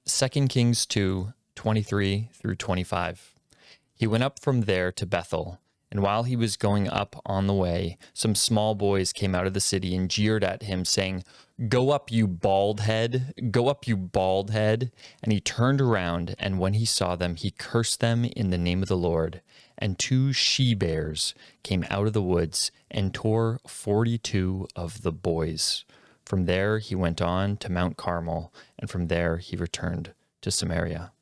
2 Kings 2:23 through 25. He went up from there to Bethel, and while he was going up on the way, some small boys came out of the city and jeered at him, saying, "Go up, you bald head! Go up, you bald head!" And he turned around, and when he saw them, he cursed them in the name of the Lord. And 2 she-bears came out of the woods and tore 42 of the boys. From there he went on to Mount Carmel, and from there he returned to Samaria.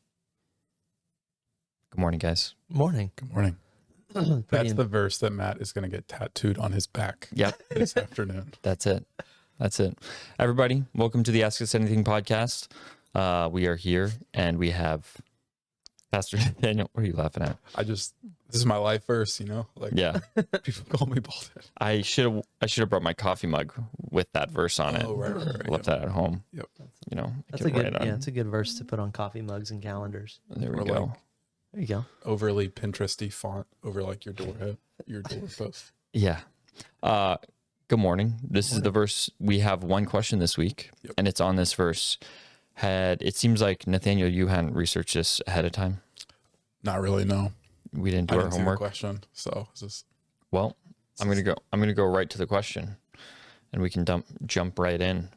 Good morning, guys. Morning. Good morning. That's the verse that Matt is going to get tattooed on his back. Yep. This afternoon. That's it. Everybody, welcome to the Ask Us Anything podcast. We are here, and we have Pastor Nathaniel. What are you laughing at? This is my life verse, Yeah. People call me bald head. I should have brought my coffee mug with that verse on it. Oh, right. Left that at home. Yep. That's a good. Yeah, it's a good verse to put on coffee mugs and calendars. There we Or go. like There you go. overly Pinteresty font over like your doorpost. Yeah. Good morning. This is the verse. We have one question this week, Yep. and it's on this verse. It seems like, Nathaniel, you hadn't researched this ahead of time. Not really, no. We didn't do I our didn't see the homework. question, so is this Well, I'm gonna go right to the question, and we can jump right in.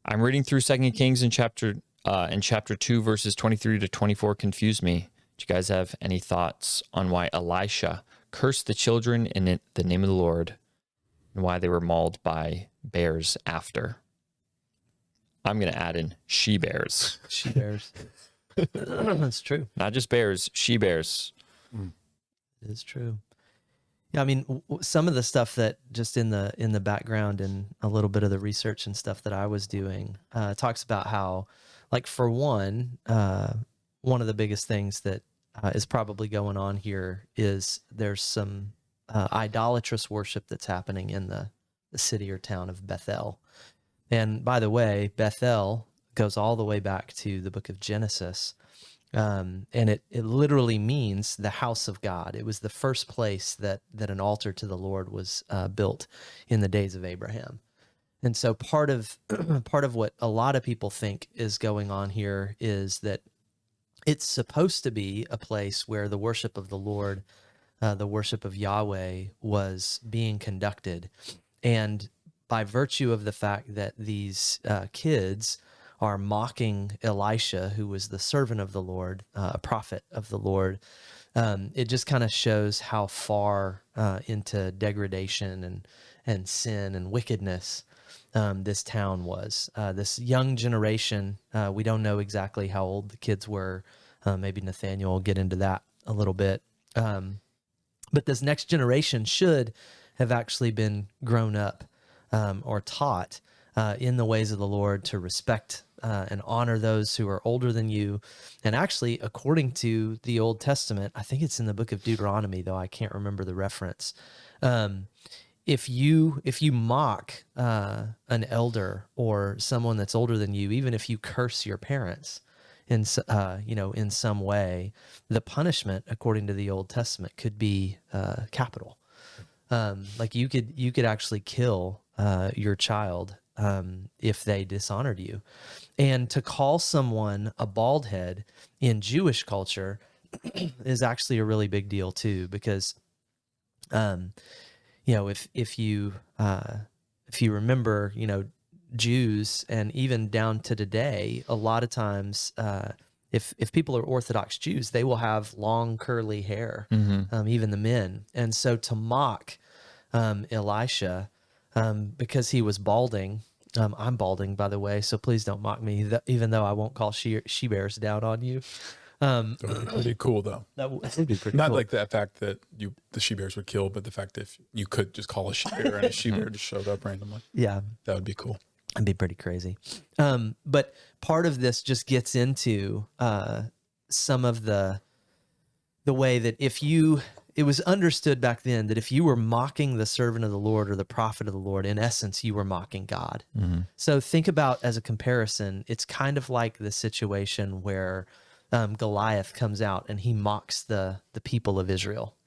I'm reading through 2 Kings in chapter 2, verses 23 to 24. Confused me. Do you guys have any thoughts on why Elisha cursed the children in the name of the Lord, and why they were mauled by bears after? I'm gonna add in she-bears. She bears. That's true. Not just bears, she-bears. It is true. Yeah, I mean, some of the stuff that just in the background and a little bit of the research and stuff that I was doing talks about how, like, for one of the biggest things that is probably going on here is there's some idolatrous worship that's happening in the city or town of Bethel. And by the way, Bethel goes all the way back to the book of Genesis. And it literally means the house of God. It was the first place that an altar to the Lord was built in the days of Abraham. And so part of what a lot of people think is going on here is that it's supposed to be a place where the worship of the Lord, the worship of Yahweh, was being conducted. And by virtue of the fact that these kids are mocking Elisha, who was the servant of the Lord, a prophet of the Lord, it just kind of shows how far into degradation and sin and wickedness this town was. This young generation, we don't know exactly how old the kids were. Maybe Nathaniel will get into that a little bit. But this next generation should have actually been grown up or taught in the ways of the Lord to respect and honor those who are older than you. And actually, according to the Old Testament, I think it's in the book of Deuteronomy, though I can't remember the reference. If you mock an elder or someone that's older than you, even if you curse your parents in some way, the punishment, according to the Old Testament, could be capital. Like you could actually kill your child if they dishonored you. And to call someone a bald head in Jewish culture is actually a really big deal too, because if you remember, Jews, and even down to today, a lot of times if people are Orthodox Jews, they will have long curly hair, even the men. And so to mock Elisha because he was balding. I'm balding, by the way, so please don't mock me, even though I won't call she-bears down on you. That would be pretty cool, though. That would be pretty Not cool. like that fact that the she-bears would kill, but the fact that if you could just call a she-bear and a she-bear just showed up randomly. Yeah. That would be cool. It'd be pretty crazy. But part of this just gets into some of the way that it was understood back then that if you were mocking the servant of the Lord or the prophet of the Lord, in essence, you were mocking God. Mm-hmm. So think about, as a comparison, it's kind of like the situation where Goliath comes out and he mocks the people of Israel.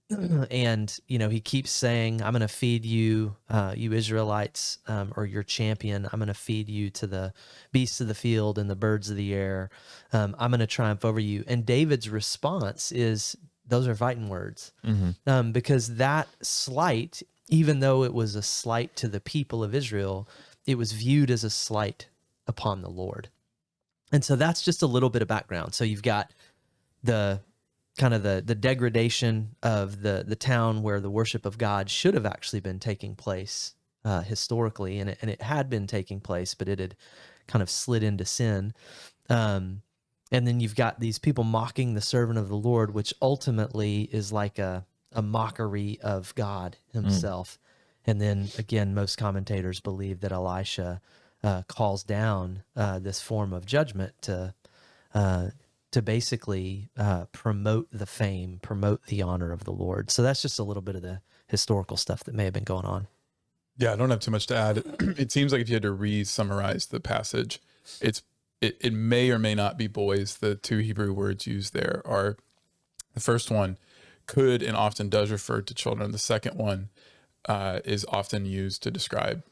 And, he keeps saying, I'm going to feed you, you Israelites, or your champion. I'm going to feed you to the beasts of the field and the birds of the air. I'm going to triumph over you. And David's response is, those are fighting words. Because that slight, even though it was a slight to the people of Israel, it was viewed as a slight upon the Lord. And so that's just a little bit of background. So you've got the kind of the degradation of the town where the worship of God should have actually been taking place historically, and it had been taking place, but it had kind of slid into sin. And then you've got these people mocking the servant of the Lord, which ultimately is like a mockery of God himself. And then again, most commentators believe that Elisha calls down this form of judgment to basically promote the fame, promote the honor of the Lord. So that's just a little bit of the historical stuff that may have been going on. Yeah, I don't have too much to add. It seems like if you had to re-summarize the passage, it may or may not be boys. The two Hebrew words used there are, the first one could and often does refer to children. The second one is often used to describe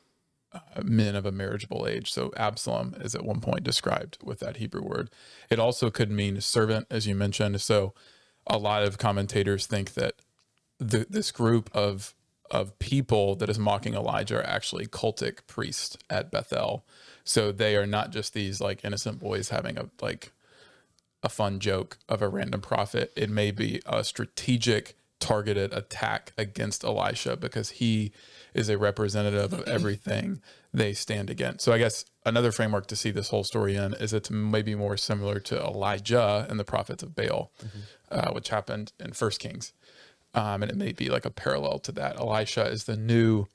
men of a marriageable age. So Absalom is at one point described with that Hebrew word. It also could mean servant, as you mentioned. So a lot of commentators think that this group of people that is mocking Elijah are actually cultic priests at Bethel. So they are not just these like innocent boys having a fun joke of a random prophet. It may be a strategic targeted attack against Elisha because he is a representative of everything they stand against. So I guess another framework to see this whole story in is it's maybe more similar to Elijah and the prophets of Baal, which happened in 1 Kings. And it may be like a parallel to that. Elisha is the new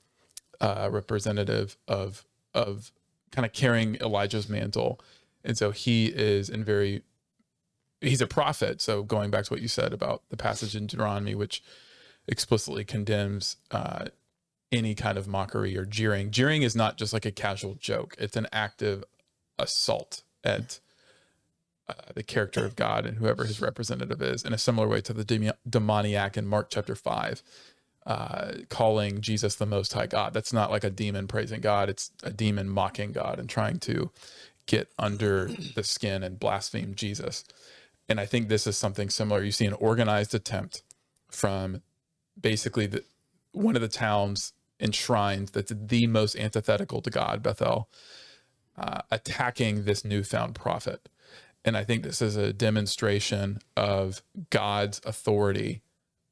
representative of kind of carrying Elijah's mantle. And so he is he's a prophet. So going back to what you said about the passage in Deuteronomy, which explicitly condemns any kind of mockery or jeering. Jeering is not just like a casual joke. It's an active assault at the character of God and whoever his representative is, in a similar way to the demoniac in Mark chapter 5, calling Jesus the Most High God. That's not like a demon praising God. It's a demon mocking God and trying to get under the skin and blaspheme Jesus. And I think this is something similar. You see an organized attempt from basically one of the towns and shrines that's the most antithetical to God, Bethel, attacking this newfound prophet. And I think this is a demonstration of God's authority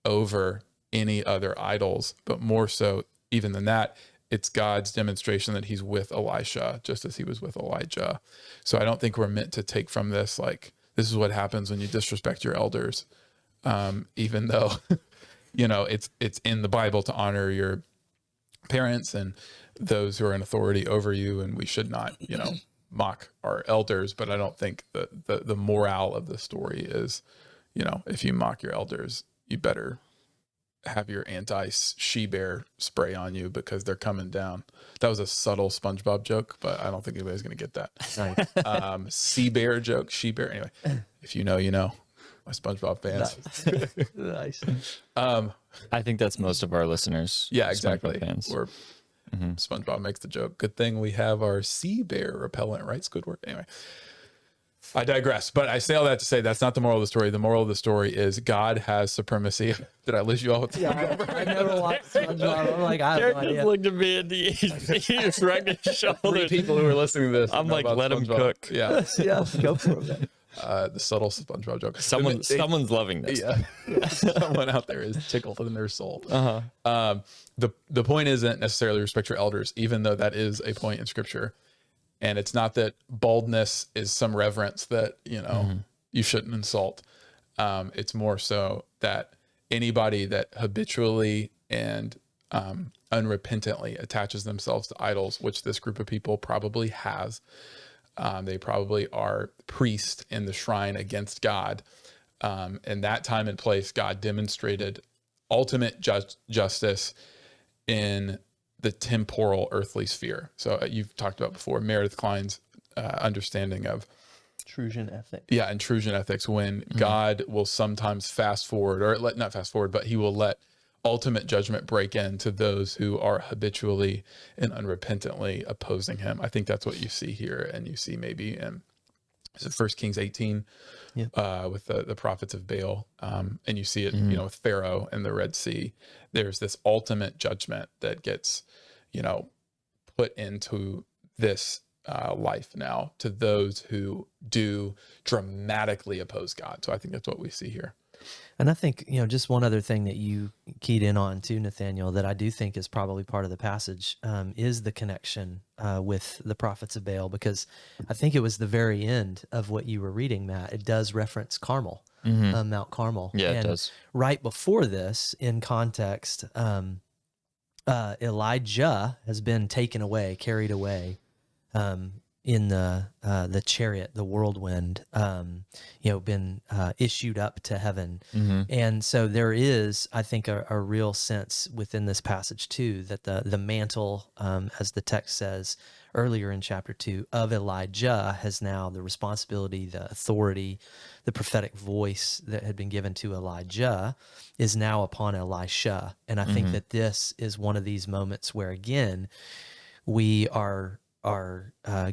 over any other idols, but more so even than that, it's God's demonstration that he's with Elisha, just as he was with Elijah. So I don't think we're meant to take from this, like, this is what happens when you disrespect your elders. Even though, it's in the Bible to honor your parents and those who are in authority over you. And we should not, mock our elders, but I don't think the morale of the story is, if you mock your elders, you better have your anti-she-bear spray on you because they're coming down. That was a subtle SpongeBob joke, but I don't think anybody's going to get that. Nice. Sea-bear joke, she-bear. Anyway, if you know, my SpongeBob fans. Nice. I think that's most of our listeners. Yeah, exactly. SpongeBob fans. Or SpongeBob makes the joke. Good thing we have our sea bear repellent, right? It's good work. Anyway, I digress. But I say all that to say that's not the moral of the story. The moral of the story is God has supremacy. Did I lose you all with that? Yeah, I never watched SpongeBob. I'm like, I have no idea. Looked at me and he's right in his shoulder. 3 people who are listening to this. I'm like, let him cook. Yeah. Yeah, go for it. The subtle SpongeBob joke. Someone's loving this. Yeah. Someone out there is tickled in their soul. The point isn't necessarily respect your elders, even though that is a point in scripture. And it's not that baldness is some reverence that, you shouldn't insult. It's more so that anybody that habitually and unrepentantly attaches themselves to idols, which this group of people probably has, they probably are priests in the shrine against God. In that time and place, God demonstrated ultimate justice in the temporal earthly sphere. So you've talked about before Meredith Klein's understanding of Intrusion ethic. Yeah, intrusion ethics, when God will sometimes fast forward, or not fast forward, but he will let ultimate judgment break into those who are habitually and unrepentantly opposing him. I think that's what you see here, and you see maybe in, is it 1 Kings 18, with the prophets of Baal, and you see it, with Pharaoh and the Red Sea. There's this ultimate judgment that gets, put into this life now to those who do dramatically oppose God. So I think that's what we see here. And I think, just one other thing that you keyed in on too, Nathaniel, that I do think is probably part of the passage, is the connection with the prophets of Baal, because I think it was the very end of what you were reading, Matt. It does reference Carmel, Mount Carmel. Yeah, and it does. Right before this, in context, Elijah has been taken away, carried away, in the chariot, the whirlwind, been issued up to heaven. And so there is, I think, a real sense within this passage too, that the mantle, as the text says earlier in chapter 2, of Elijah has now the responsibility, the authority, the prophetic voice that had been given to Elijah is now upon Elisha. And I think that this is one of these moments where, again, we are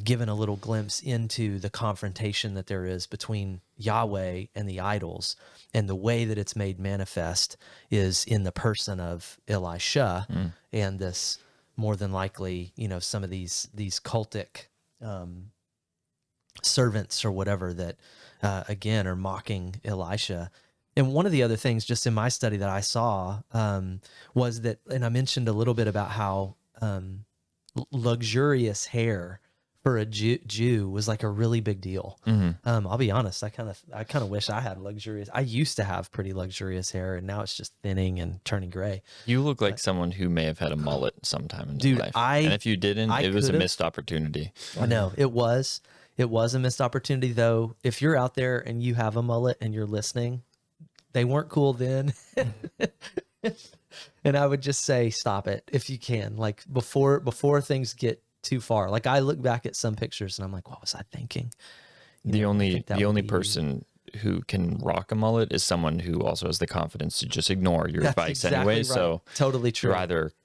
given a little glimpse into the confrontation that there is between Yahweh and the idols, and the way that it's made manifest is in the person of Elisha, and this, more than likely, some of these cultic servants or whatever that again are mocking Elisha. And one of the other things just in my study that I saw was that, and I mentioned a little bit about how luxurious hair for a Jew was like a really big deal. I'll be honest, I kind of wish I had luxurious. I used to have pretty luxurious hair, and now it's just thinning and turning gray. You look like someone who may have had a mullet sometime in your life. And if you didn't, it was a missed opportunity. I know it was a missed opportunity, though. If you're out there and you have a mullet and you're listening, they weren't cool then. And I would just say, stop it if you can. Like before things get too far. Like I look back at some pictures and I'm like, what was I thinking? The only person who can rock a mullet is someone who also has the confidence to just ignore your advice anyway. Right. So totally true.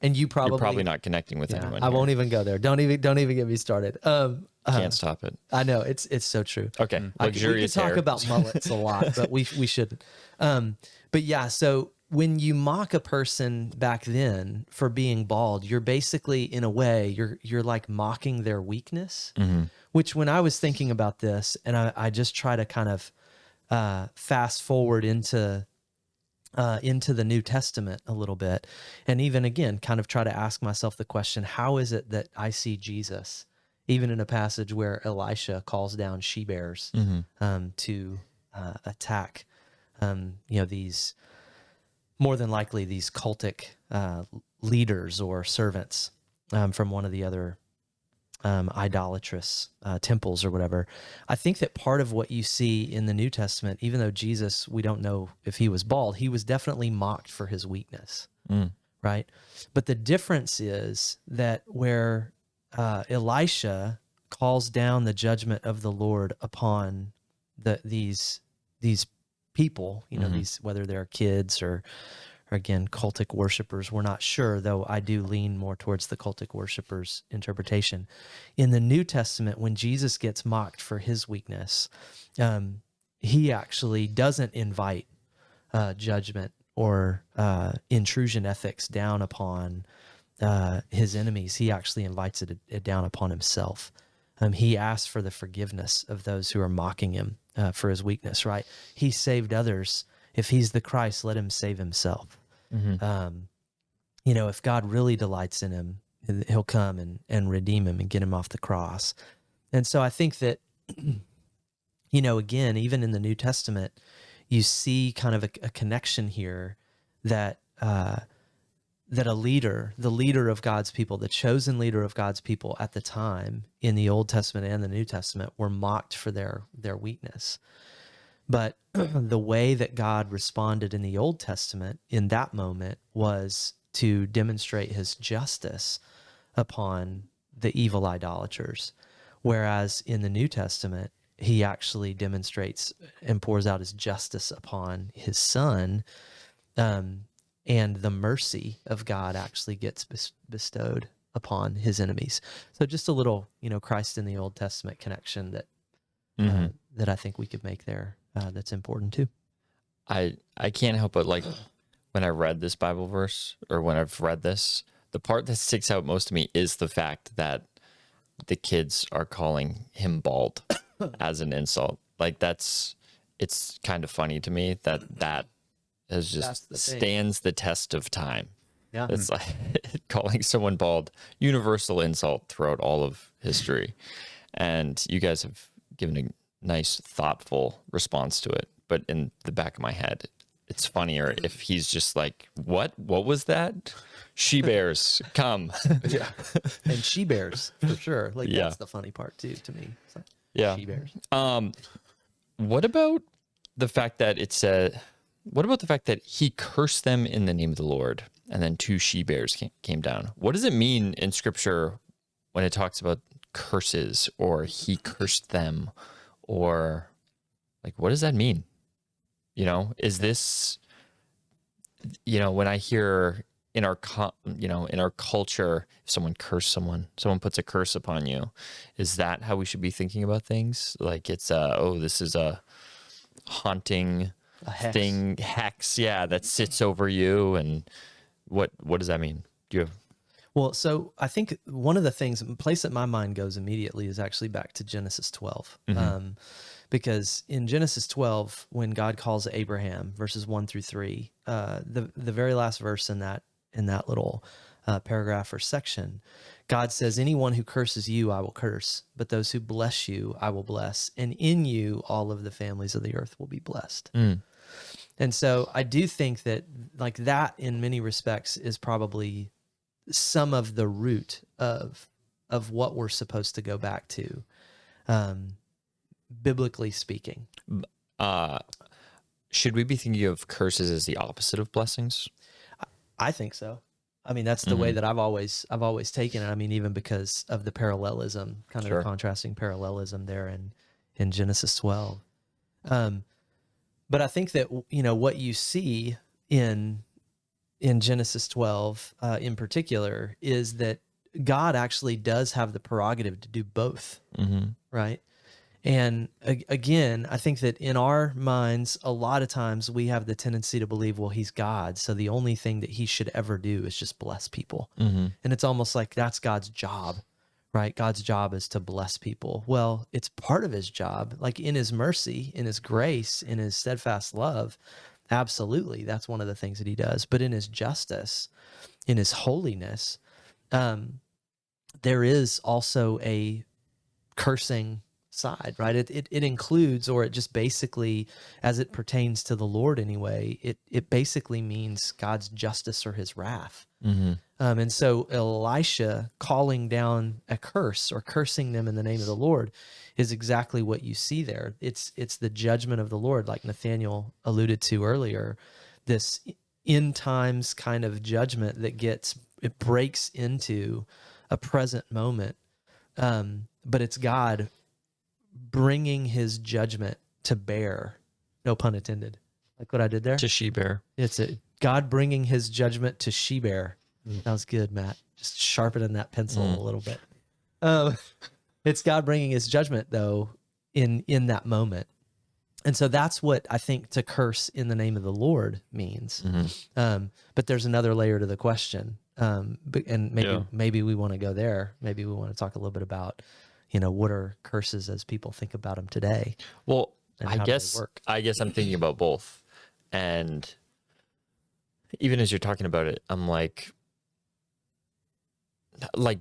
You're probably not connecting with anyone. I won't even go there. Don't even get me started. Can't stop it. I know it's so true. Okay, luxurious we could hair. talk about mullets a lot, but we shouldn't. But yeah, so when you mock a person back then for being bald, you're basically, in a way, you're like mocking their weakness. Which, when I was thinking about this, and I just try to kind of fast forward into the New Testament a little bit, and even again, kind of try to ask myself the question: how is it that I see Jesus, even in a passage where Elisha calls down she-bears to attack, these, more than likely, these cultic leaders or servants from one of the other idolatrous temples or whatever. I think that part of what you see in the New Testament, even though Jesus, we don't know if he was bald, he was definitely mocked for his weakness, right? But the difference is that where Elisha calls down the judgment of the Lord upon these people, these, whether they're kids or again, cultic worshipers, we're not sure, though I do lean more towards the cultic worshipers' interpretation. In the New Testament, when Jesus gets mocked for his weakness, he actually doesn't invite judgment or intrusion ethics down upon his enemies. He actually invites it down upon himself. He asks for the forgiveness of those who are mocking him for his weakness, right? He saved others. If he's the Christ, let him save himself. If God really delights in him, he'll come and redeem him and get him off the cross. And so I think that, again, even in the New Testament, you see kind of a connection here that that a leader, the leader of God's people, the chosen leader of God's people at the time in the Old Testament and the New Testament, were mocked for their weakness. But the way that God responded in the Old Testament in that moment was to demonstrate his justice upon the evil idolaters. Whereas in the New Testament, he actually demonstrates and pours out his justice upon his son, and the mercy of God actually gets bestowed upon his enemies. So just a little, Christ in the Old Testament connection that that I think we could make there. That's important too. I can't help but like when I read this Bible verse, or when I've read this, the part that sticks out most to me is the fact that the kids are calling him bald as an insult. Like it's kind of funny to me that has just stands the test of time. Yeah. It's like calling someone bald, universal insult throughout all of history. And you guys have given a nice, thoughtful response to it. But in the back of my head, it's funnier if he's just like, what was that? She bears come. Yeah. And she bears for sure. Like that's the funny part too, to me. So, yeah. She bears. What about the fact that what about the fact that he cursed them in the name of the Lord, and then 2 she bears came down? What does it mean in scripture when it talks about curses, or he cursed them, or like, what does that mean? Is this, when I hear in our culture, if someone cursed someone puts a curse upon you, is that how we should be thinking about things? Like it's this is a haunting hex, that sits over you. And what does that mean? Do you have? Well, so I think one of the place that my mind goes immediately is actually back to Genesis 12. Because in Genesis 12, when God calls Abraham, verses 1-3, the very last verse in that little paragraph or section, God says, anyone who curses you, I will curse, but those who bless you, I will bless. And in you, all of the families of the earth will be blessed. And so I do think that like that in many respects is probably some of the root of what we're supposed to go back to, biblically speaking. Should we be thinking of curses as the opposite of blessings? I think so. I mean, that's the way that I've always taken it. I mean, even because of the parallelism, kind of the contrasting parallelism there in Genesis 12. But I think that, what you see in Genesis 12 in particular is that God actually does have the prerogative to do both, right? And again, I think that in our minds, a lot of times we have the tendency to believe, well, he's God, so the only thing that he should ever do is just bless people. And it's almost like that's God's job, right? God's job is to bless people. Well, it's part of his job, like in his mercy, in his grace, in his steadfast love. Absolutely, that's one of the things that he does. But in his justice, in his holiness, there is also a cursing side, right? It includes, or it just basically, as it pertains to the Lord anyway, it basically means God's justice or his wrath. And so Elisha calling down a curse or cursing them in the name of the Lord is exactly what you see there. It's the judgment of the Lord, like Nathaniel alluded to earlier, this end times kind of judgment that it breaks into a present moment. But it's God bringing his judgment to bear, no pun intended. Like what I did there? To she bear. It's God bringing his judgment to she bear. That was good, Matt. Just sharpening that pencil a little bit. It's God bringing his judgment though in that moment. And so that's what I think to curse in the name of the Lord means. But there's another layer to the question. And maybe we want to go there. Maybe we want to talk a little bit about, what are curses as people think about them today? Well, I guess I'm thinking about both. And even as you're talking about it, I'm like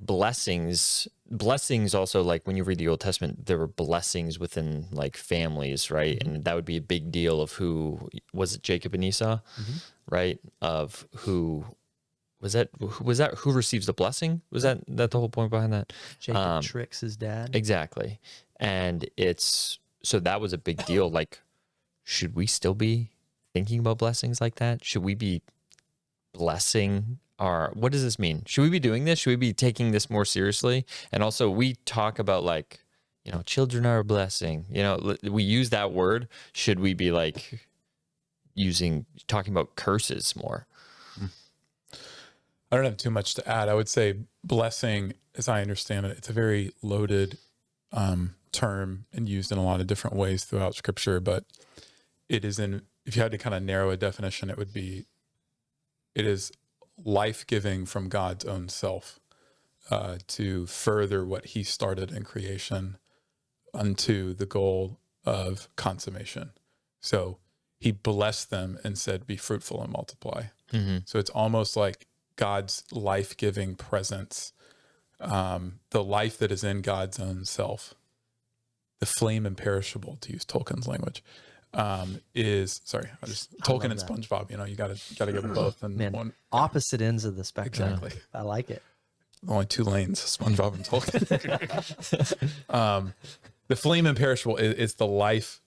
blessings also, like when you read the Old Testament, there were blessings within like families, right? And that would be a big deal of who was it, Jacob and Esau, right? Of who who receives the blessing? Was that the whole point behind that? Jacob tricks his dad. Exactly. And so that was a big deal. Like, should we still be thinking about blessings like that? Should we be blessing what does this mean? Should we be doing this? Should we be taking this more seriously? And also we talk about like, children are a blessing. We use that word. Should we be like talking about curses more? I don't have too much to add. I would say blessing, as I understand it, it's a very loaded term and used in a lot of different ways throughout Scripture. But it is if you had to kind of narrow a definition, it is life-giving from God's own self to further what he started in creation unto the goal of consummation. So he blessed them and said, be fruitful and multiply. Mm-hmm. So it's almost like God's life-giving presence, the life that is in God's own self, the flame imperishable, to use Tolkien's language, Tolkien and SpongeBob, you gotta give them both. And Man, opposite ends of the spectrum. Exactly. I like it. Only two lanes, SpongeBob and Tolkien. The flame imperishable is the life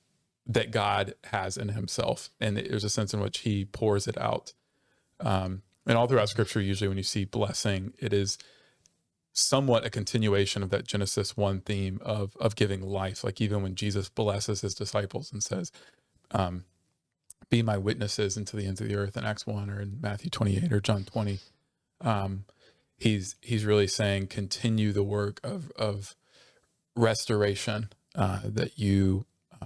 that God has in himself. And there's a sense in which he pours it out. And all throughout Scripture, usually when you see blessing, it is somewhat a continuation of that Genesis 1 theme of giving life. Like even when Jesus blesses his disciples and says, be my witnesses into the ends of the earth in Acts 1 or in Matthew 28 or John 20. He's really saying, continue the work of restoration that you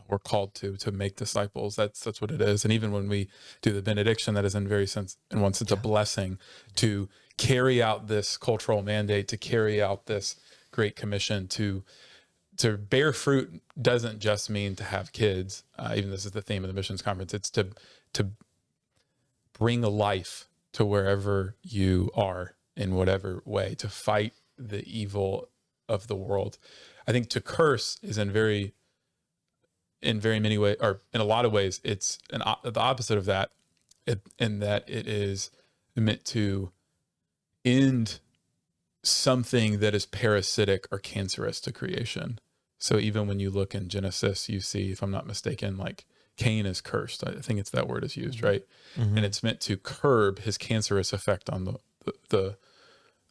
were called to make disciples. That's what it is. And even when we do the benediction, that is in one sense a blessing to carry out this cultural mandate, to carry out this great commission. To bear fruit doesn't just mean to have kids. Even this is the theme of the missions conference. It's to bring a life to wherever you are in whatever way, to fight the evil of the world. I think to curse is in very many ways, or in a lot of ways, it's the opposite of that, in that it is meant to end something that is parasitic or cancerous to creation. So even when you look in Genesis, you see, if I'm not mistaken, like Cain is cursed. I think it's that word is used, right? Mm-hmm. And it's meant to curb his cancerous effect on the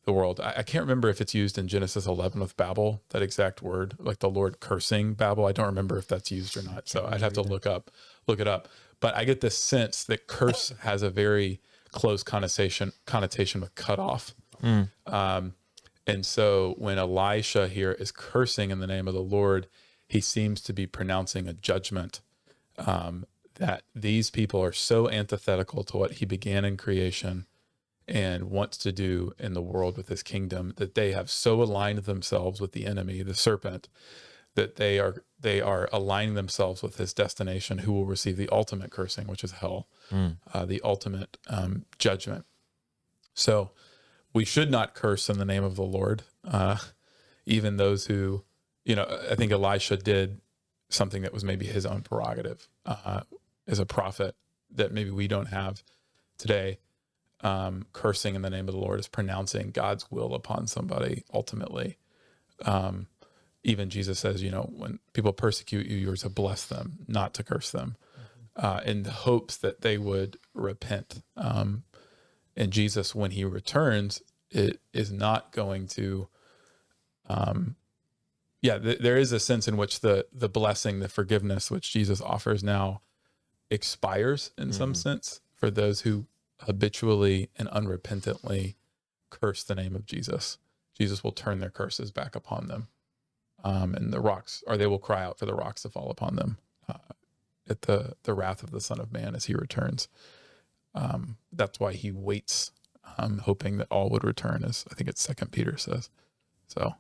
world. I can't remember if it's used in Genesis 11 with Babel, that exact word, like the Lord cursing Babel. I don't remember if that's used or not. So I'd have to look it up. But I get this sense that curse has a very close connotation with cut off. And so when Elisha here is cursing in the name of the Lord, he seems to be pronouncing a judgment that these people are so antithetical to what he began in creation and wants to do in the world with his kingdom, that they have so aligned themselves with the enemy, the serpent, that they are aligning themselves with his destination, who will receive the ultimate cursing, which is hell, the ultimate judgment. So we should not curse in the name of the Lord, even those who, I think Elisha did something that was maybe his own prerogative as a prophet that maybe we don't have today. Cursing in the name of the Lord is pronouncing God's will upon somebody ultimately. Even Jesus says, when people persecute you, you're to bless them, not to curse them, in the hopes that they would repent. And Jesus, when he returns, it is not going to, there is a sense in which the blessing, the forgiveness, which Jesus offers now expires in some sense for those who habitually and unrepentantly curse the name of Jesus. Jesus will turn their curses back upon them. And they will cry out for the rocks to fall upon them at the wrath of the Son of Man as he returns. That's why he waits, hoping that all would return, as I think it's 2 Peter says. So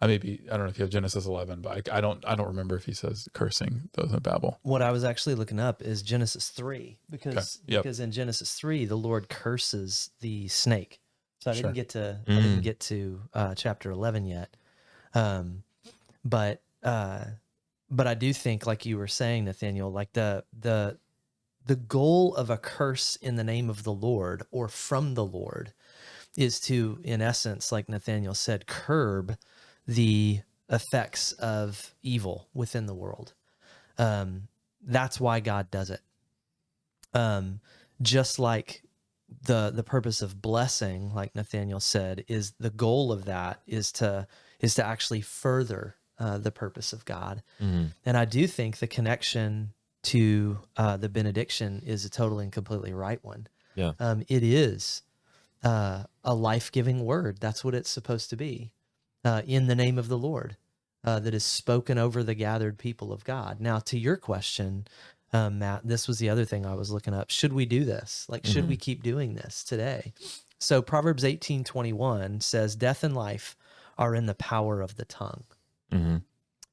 I don't know if you have Genesis 11, but I don't remember if he says cursing those in Babel. What I was actually looking up is Genesis 3, because in Genesis 3 the Lord curses the snake. So I didn't get to chapter 11 yet. But I do think, like you were saying, Nathaniel, like the goal of a curse in the name of the Lord or from the Lord is to, in essence, like Nathaniel said, curb the effects of evil within the world. That's why God does it. Just like the purpose of blessing, like Nathaniel said, is the goal of that is to actually further the purpose of God. Mm-hmm. And I do think the connection to the benediction is a totally and completely right one. Yeah. It is a life-giving word. That's what it's supposed to be, in the name of the Lord, that is spoken over the gathered people of God. Now, to your question, Matt, this was the other thing I was looking up. Should we do this? Like, should we keep doing this today? So Proverbs 18:21 says, death and life are in the power of the tongue. Mm-hmm.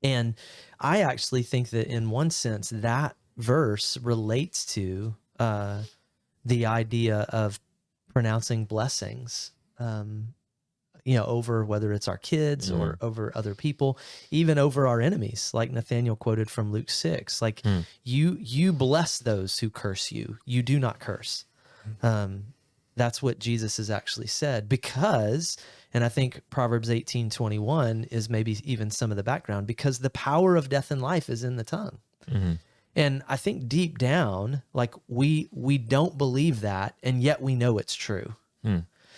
And I actually think that in one sense, that verse relates to the idea of pronouncing blessings, over whether it's our kids or over other people, even over our enemies, like Nathaniel quoted from Luke 6. Like, you bless those who curse you. You do not curse. That's what Jesus has actually said, because, and I think Proverbs 18:21 is maybe even some of the background, because the power of death and life is in the tongue. Mm-hmm. And I think deep down, like we don't believe that, and yet we know it's true.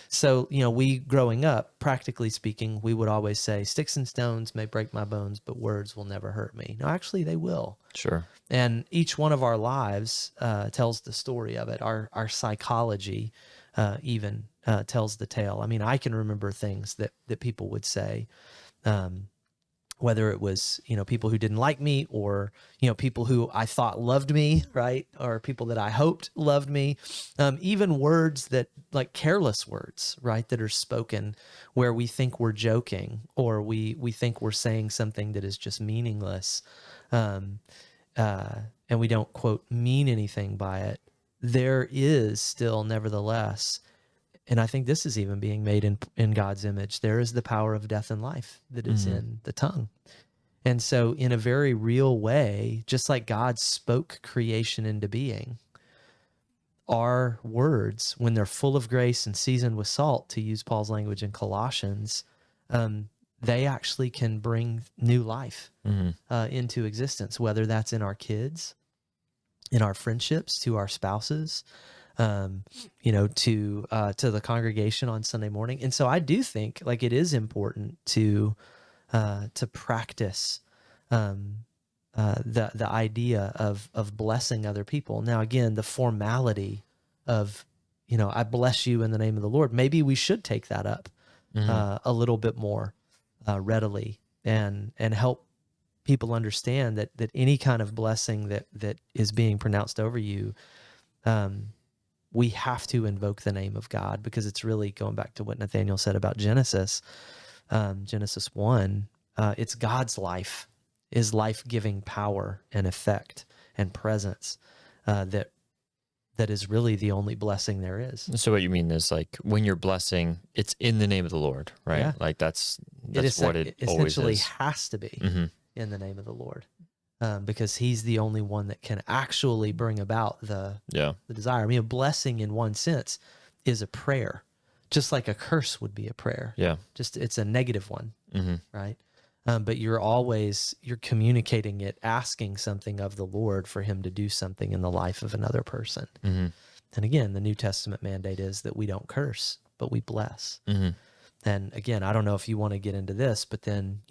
So, we growing up, practically speaking, we would always say, sticks and stones may break my bones, but words will never hurt me. No, actually they will. Sure. And each one of our lives tells the story of it. Our psychology even tells the tale. I mean, I can remember things that people would say, whether it was, people who didn't like me, or, people who I thought loved me, right? Or people that I hoped loved me. Even words that, like careless words, right? That are spoken where we think we're joking, or we think we're saying something that is just meaningless. And we don't, quote, mean anything by it. There is still, nevertheless, and I think this is even being made in God's image, there is the power of death and life that is in the tongue. And so in a very real way, just like God spoke creation into being, our words, when they're full of grace and seasoned with salt, to use Paul's language in Colossians, they actually can bring new life into existence, whether that's in our kids, in our friendships, to our spouses, to the congregation on Sunday morning. And so I do think, like, it is important to practice the idea of blessing other people. Now, again, the formality of, I bless you in the name of the Lord. Maybe we should take that up a little bit more readily, and help people understand that any kind of blessing that is being pronounced over you, we have to invoke the name of God, because it's really going back to what Nathaniel said about Genesis 1. It's God's life, is life-giving power and effect and presence that is really the only blessing there is. So what you mean is, like, when you're blessing, it's in the name of the Lord, right? Yeah. Like that's what it always essentially is. has to be in the name of the Lord, because he's the only one that can actually bring about the desire. I mean, a blessing in one sense is a prayer, just like a curse would be a prayer. Yeah. Just, it's a negative one, right? But you're communicating it, asking something of the Lord for him to do something in the life of another person. And again, the New Testament mandate is that we don't curse, but we bless. And again, I don't know if you want to get into this, but then,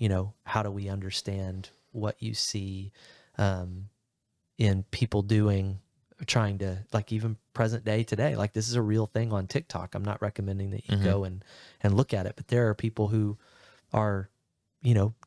how do we understand what you see in people trying to, like, even present day today, like, this is a real thing on TikTok. I'm not recommending that you go and look at it, but there are people who are,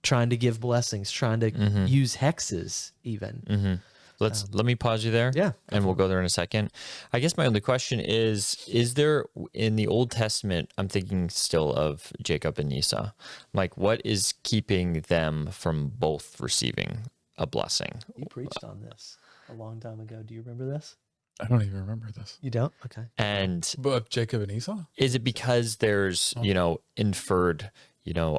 trying to give blessings, trying to use hexes even. Let me pause you there. Yeah. And we'll go there in a second. I guess my only question is there, in the Old Testament, I'm thinking still of Jacob and Esau, like, what is keeping them from both receiving a blessing? You preached on this a long time ago. Do you remember this? I don't even remember this. You don't? Okay. And But Jacob and Esau? is it because there's, inferred,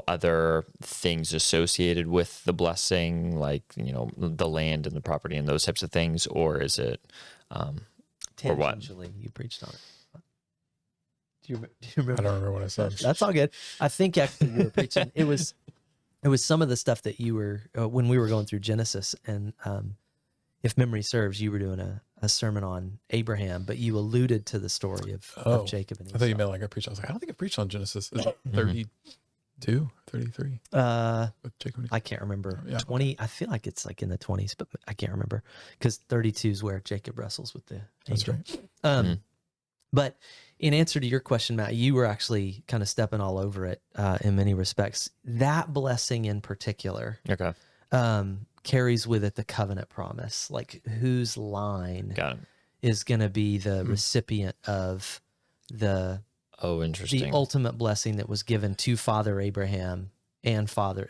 other things associated with the blessing, like, the land and the property and those types of things? Or is it, or what? Tangentially, you preached on it. Do you remember? I don't remember what I said. That's all good. I think actually you were preaching. It was some of the stuff that you were, when we were going through Genesis, and if memory serves, you were doing a sermon on Abraham, but you alluded to the story of Jacob and Esau. I thought you meant like I preached. I was like, I don't think I preached on Genesis. Is it 30? 33 with Jacob and Esau. I can't remember. Yeah. 20. I feel like it's like in the 20s, but I can't remember because 32 is where Jacob wrestles with the That's angel. right. But in answer to your question, Matt, you were actually kind of stepping all over it in many respects. That blessing in particular Okay. carries with it the covenant promise, like whose line Got it. is going to be the recipient of the Interesting. ultimate blessing that was given to Father Abraham and Father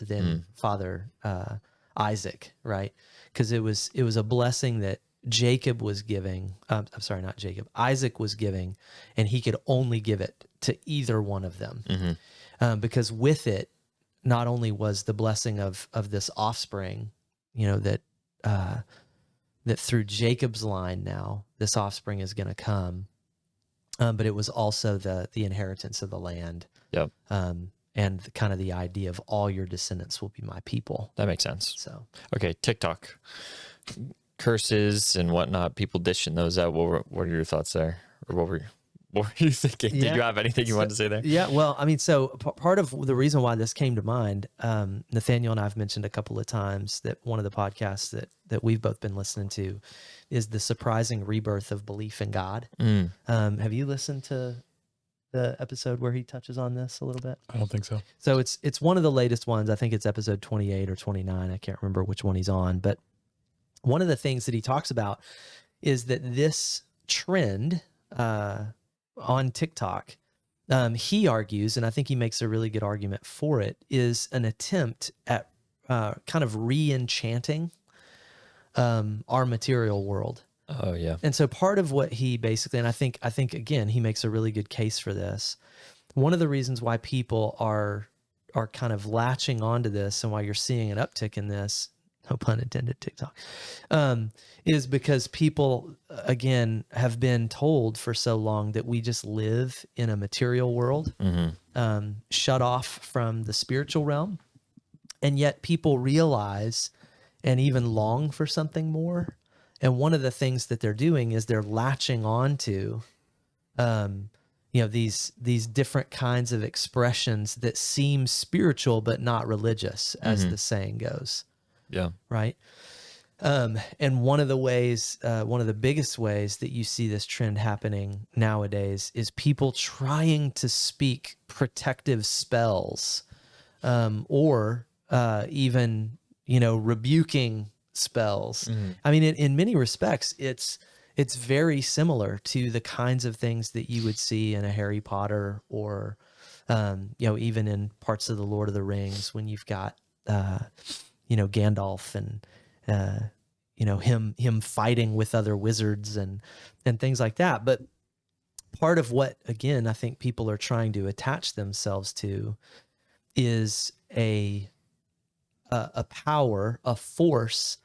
Isaac, right? Because it was a blessing that Jacob was giving. I'm sorry, not Jacob. Isaac was giving, and he could only give it to either one of them, because with it, not only was the blessing of this offspring, that through Jacob's line now this offspring is going to come. But it was also the inheritance of the land. Yep. And kind of the idea of all your descendants will be my people. That makes sense. So, Okay, TikTok. Curses and whatnot, people dishing those out. What are your thoughts there? Or what were you thinking? Yeah. Did you have anything you wanted to say there? Yeah, well, I mean, so part of the reason why this came to mind, Nathaniel and I have mentioned a couple of times that one of the podcasts that we've both been listening to is the surprising rebirth of belief in God. Have you listened to the episode where he touches on this a little bit? I don't think so. So it's one of the latest ones. I think it's episode 28 or 29. I can't remember which one he's on, but one of the things that he talks about is that this trend on TikTok, he argues, and I think he makes a really good argument for it, is an attempt at kind of re-enchanting our material world. Oh yeah. And so part of what he basically, and I think again, he makes a really good case for this. One of the reasons why people are kind of latching onto this and why you're seeing an uptick in this, no pun intended, TikTok, is because people, again, have been told for so long that we just live in a material world, shut off from the spiritual realm. And yet people realize and even long for something more. And one of the things that they're doing is they're latching on to, these different kinds of expressions that seem spiritual but not religious, as the saying goes. Yeah. Right. And one of the ways, one of the biggest ways that you see this trend happening nowadays is people trying to speak protective spells, or even, rebuking spells. I mean, in many respects, it's very similar to the kinds of things that you would see in a Harry Potter or, even in parts of the Lord of the Rings when you've got, Gandalf and, him fighting with other wizards and things like that. But part of what, again, I think people are trying to attach themselves to is a power, a force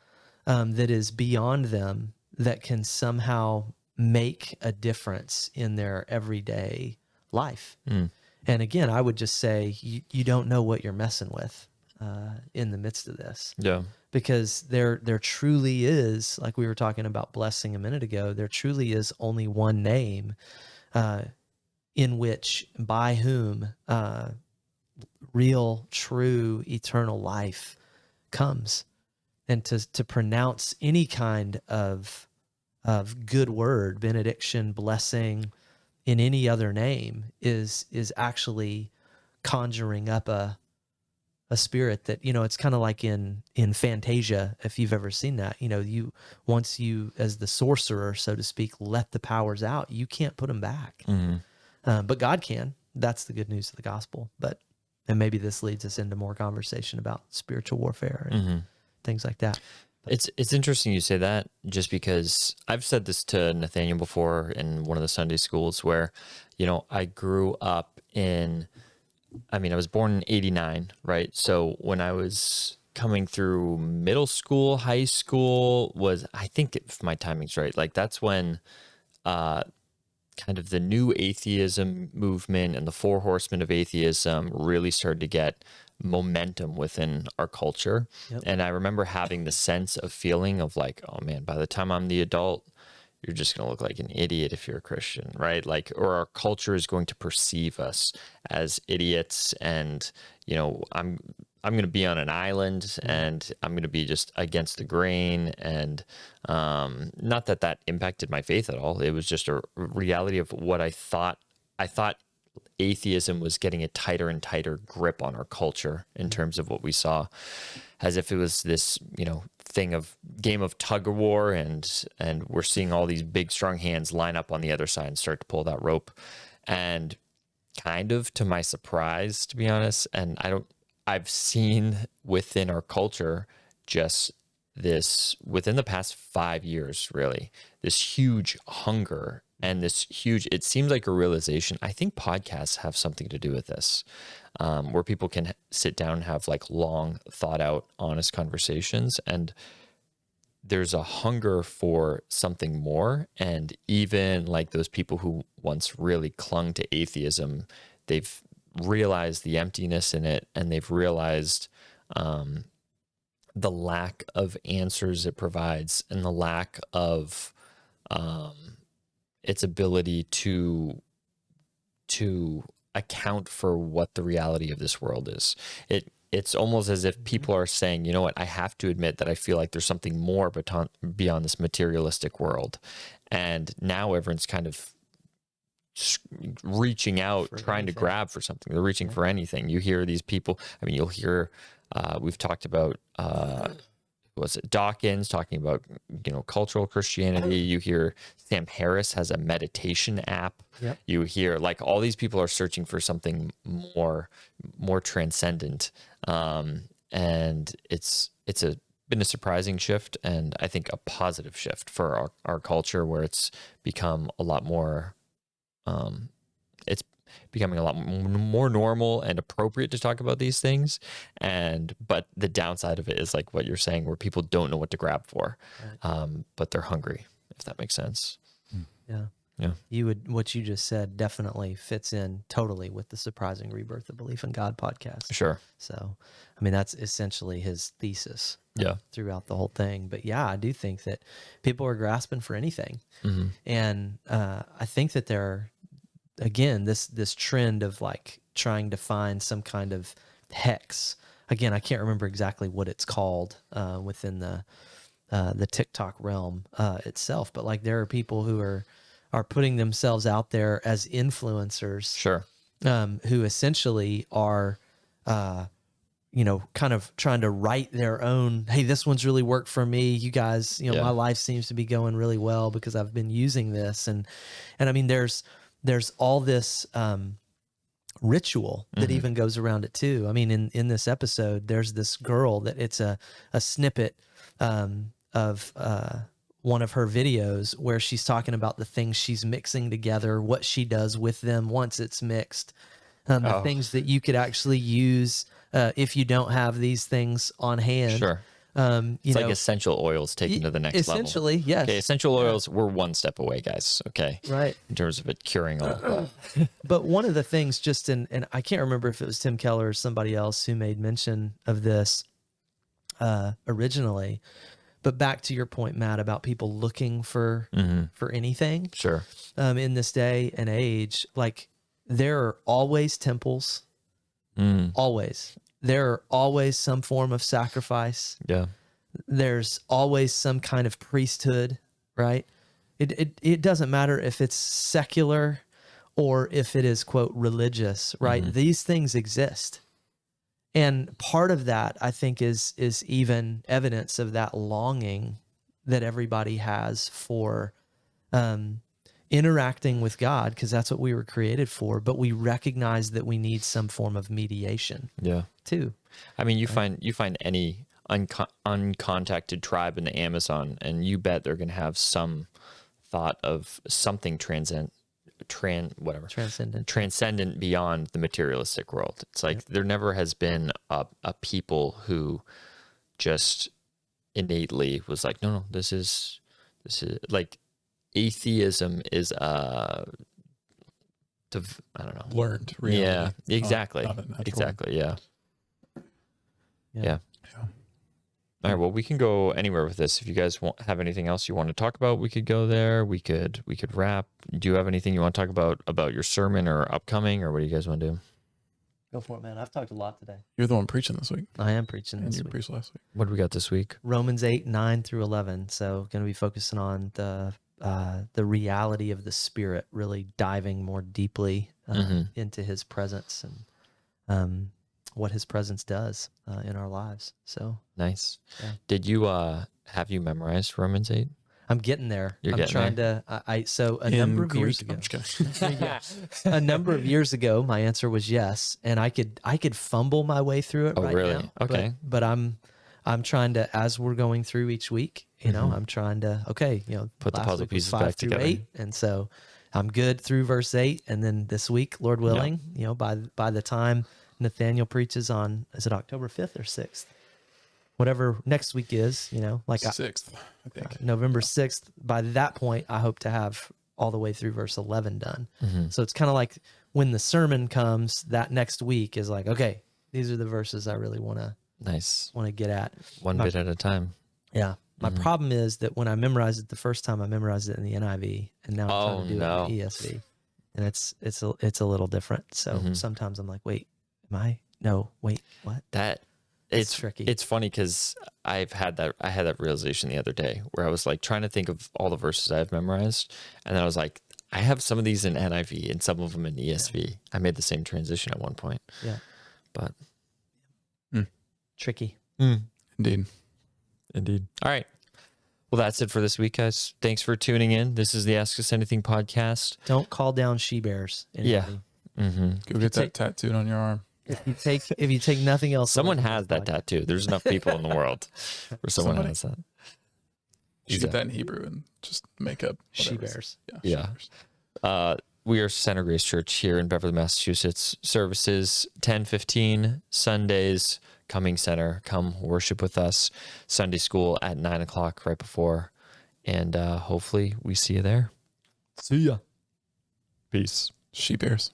that is beyond them that can somehow make a difference in their everyday life. And again, I would just say you don't know what you're messing with in the midst of this. Yeah. Because there truly is, like we were talking about blessing a minute ago, there truly is only one name in which, by whom real, true, eternal life comes. And to pronounce any kind of good word, benediction, blessing in any other name is actually conjuring up a spirit that, it's kind of like in Fantasia, if you've ever seen that, once you, as the sorcerer, so to speak, let the powers out, you can't put them back. But God can. That's the good news of the gospel. And maybe this leads us into more conversation about spiritual warfare and things like that. It's interesting you say that, just because I've said this to Nathaniel before in one of the Sunday schools where, I grew up I was born in 89, right? So when I was coming through middle school, high school I think if my timing's right, like that's when kind of the new atheism movement and the four horsemen of atheism really started to get momentum within our culture. Yep. And I remember having the sense of feeling of like, oh man, by the time I'm the adult, you're just going to look like an idiot if you're a Christian, right? Like, or our culture is going to perceive us as idiots, and I'm going to be on an island, and I'm going to be just against the grain. And not that that impacted my faith at all. It was just a reality of what I thought. I thought atheism was getting a tighter and tighter grip on our culture in terms of what we saw, as if it was this, thing of game of tug of war, and we're seeing all these big strong hands line up on the other side and start to pull that rope. And kind of to my surprise, to be honest, and I've seen within our culture just this within the past 5 years, really, this huge hunger and this huge, it seems like a realization. I think podcasts have something to do with this, where people can sit down and have like long, thought out, honest conversations. And there's a hunger for something more. And even like those people who once really clung to atheism, they've realized the emptiness in it, and they've realized the lack of answers it provides, and the lack of its ability to account for what the reality of this world is. It's almost as if people are saying, you know what, I have to admit that I feel like there's something more beyond this materialistic world. And now everyone's kind of reaching out, trying to grab for something. They're reaching for anything. You hear these people, I mean, you'll hear, we've talked about, was it Dawkins talking about, cultural Christianity. You hear Sam Harris has a meditation app. Yep. You hear like all these people are searching for something more transcendent. And it's been a surprising shift, and I think a positive shift for our culture, where it's become a lot more, it's becoming a lot more normal and appropriate to talk about these things. But the downside of it is like what you're saying, where people don't know what to grab for, but they're hungry, if that makes sense. Yeah. Yeah. What you just said definitely fits in totally with the Surprising Rebirth of Belief in God podcast. Sure. So, I mean, that's essentially his thesis throughout the whole thing. But yeah, I do think that people are grasping for anything. Mm-hmm. And I think that they're, again, this trend of like trying to find some kind of hex. Again, I can't remember exactly what it's called within the TikTok realm itself, but like there are people who are putting themselves out there as influencers, Sure, who essentially are, kind of trying to write their own, hey, this one's really worked for me. You guys, my life seems to be going really well because I've been using this. And I mean, there's all this ritual that even goes around it too. I mean, in this episode, there's this girl that it's a snippet of one of her videos where she's talking about the things she's mixing together, what she does with them once it's mixed, the things that you could actually use if you don't have these things on hand. Sure. It's like essential oils taken to the next level. Essentially, yes. Okay, essential oils, we're one step away, guys. Okay. Right. In terms of it curing all of that. But one of the things just and I can't remember if it was Tim Keller or somebody else who made mention of this originally, but back to your point, Matt, about people looking for anything. Sure. In this day and age, like there are always temples, always. There are always some form of sacrifice. Yeah. There's always some kind of priesthood, right? It doesn't matter if it's secular or if it is, quote, religious, right? These things exist. And part of that, I think, is even evidence of that longing that everybody has for interacting with God, because that's what we were created for. But we recognize that we need some form of mediation, too. I mean, you find any uncontacted tribe in the Amazon, and you bet they're going to have some thought of something transcendent beyond the materialistic world. It's like there never has been a people who just innately was like, no, this is like atheism is I don't know, learned reality. Yeah, exactly. Not a natural. Exactly. Yeah. All right. Well, we can go anywhere with this. If you guys have anything else you want to talk about, we could go there. We could wrap. Do you have anything you want to talk about your sermon or upcoming, or what do you guys want to do? Go for it, man. I've talked a lot today. You're the one preaching this week. I am preaching And this you week. preached last week. What do we got this week? Romans 8, 9 through 11. So going to be focusing on the reality of the Spirit, really diving more deeply into his presence and what his presence does in our lives. So Nice. Yeah. Did you have you memorized Romans 8? I'm getting there. You're I'm getting trying to. A number of years ago. I'm just kidding. A number of years ago, my answer was yes, and I could fumble my way through it. Oh, right really? now. Okay. But I'm trying to, as we're going through each week, I'm trying to Put the last puzzle week was pieces 5 back through together. 8, and so I'm good through verse 8, and then this week, Lord willing, by the time Nathaniel preaches on, is it October 5th or 6th? Whatever next week is, like 6th, I think. November 6th, by that point, I hope to have all the way through verse 11 done. So it's kind of like when the sermon comes, that next week is like, okay, these are the verses I really want to get at. One bit at a time. Yeah. My problem is that when I memorized it the first time, I memorized it in the NIV, and now I'm trying to do it in the ESV, and it's a little different. So sometimes I'm like, wait, what? It's tricky. It's funny because I had that realization the other day where I was like trying to think of all the verses I've memorized, and then I was like, I have some of these in NIV and some of them in ESV. Yeah. I made the same transition at one point. Yeah, but tricky. Indeed. All right. Well, that's it for this week, guys. Thanks for tuning in. This is the Ask Us Anything podcast. Don't call down she-bears. Anybody. Yeah. Go get that tattooed on your arm. If you take nothing else, someone has that tattoo. There's enough people in the world where someone has that. You get that in Hebrew and just make up she-bears. Yeah. She-bears. We are Center Grace Church here in Beverly, Massachusetts. Services 10:15 Sundays. Coming Center, come worship with us. Sunday school at 9:00 right before, and hopefully we see you there. See ya. Peace. She-bears.